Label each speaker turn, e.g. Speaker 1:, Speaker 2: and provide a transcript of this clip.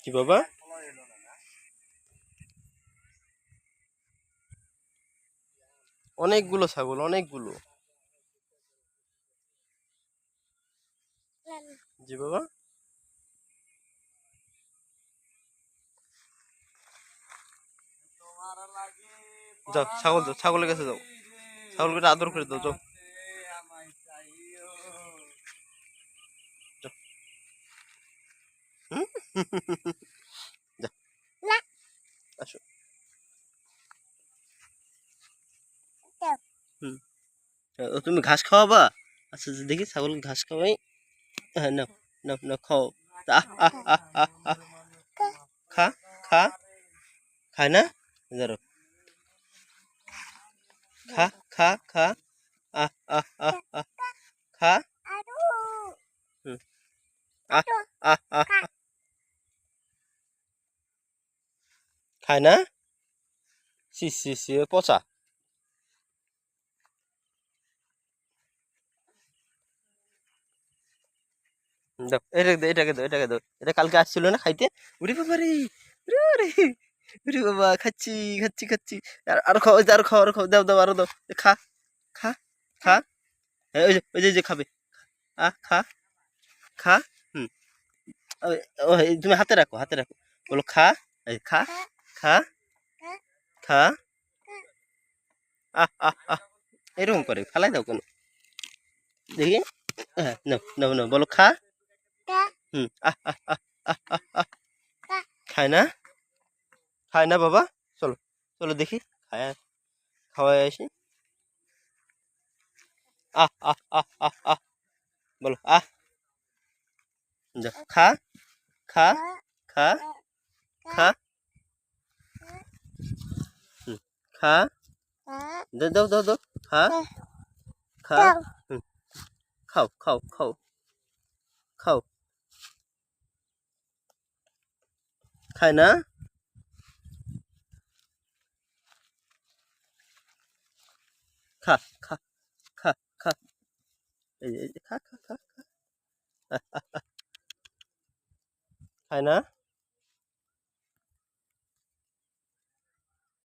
Speaker 1: কি বাবা? অনেকগুলো ছাগল, অনেকগুলো। জি বাবা। যাও ছাগল, যাও ছাগলের কাছে যাও, ছাগলকে আদর করে দাও, যাও। হুম? যাও, আসো। হুম। তুমি ঘাস খাওয়াবা? আচ্ছা দেখি ছাগল ঘাস খাওয়াই। হ্যাঁ নাও, নাও নাও খাও। আহ আহ আহ আহ আহ। খা, খা, খায় না? ধরো, খা, খা, খা। আহ আহ আহ আহ। খা। হুম। আহ আহ আহ আহ। খায় না? সি সি সি, পচা। দাও, এটাকে দাও, এটাকে দাও, এটাকে দাও। এটা কালকে আসছিল না খাইতে? উরে বাবা রে, উরে বাবা রে, উরে বাবা, খাচ্ছি, খাচ্ছি, খাচ্ছি। আরো খাও, ওই যে আরো খাও, আরো খাও, দাও দাও, আরো দাও। খা, খা, খা। হ্যাঁ, ওই যে, ওই যে, ওই যে খাবে। খা, খা। হুম। ওই, তুমি হাতে রাখো, হাতে রাখো। বলো খা, এই খা, খা, খা। আহ। এরকম করে ফালাই দাও কেন? দেখি। হ্যাঁ, নাও নাও নাও, বলো খা। হুম। খায় না? খায় না বাবা? চলো, চলো দেখি। খায়, খাওয়াই আসি। আহ। বলো যা, খা, খা, খা, খা। হুম, খা। দাও দাও দাও দাও। খা, খা। হুম, খাও, খাও, খাও, খাও। খায় না? খা, খা, খা, খা। এই যে, খা, খা, খা, খা। খায় না?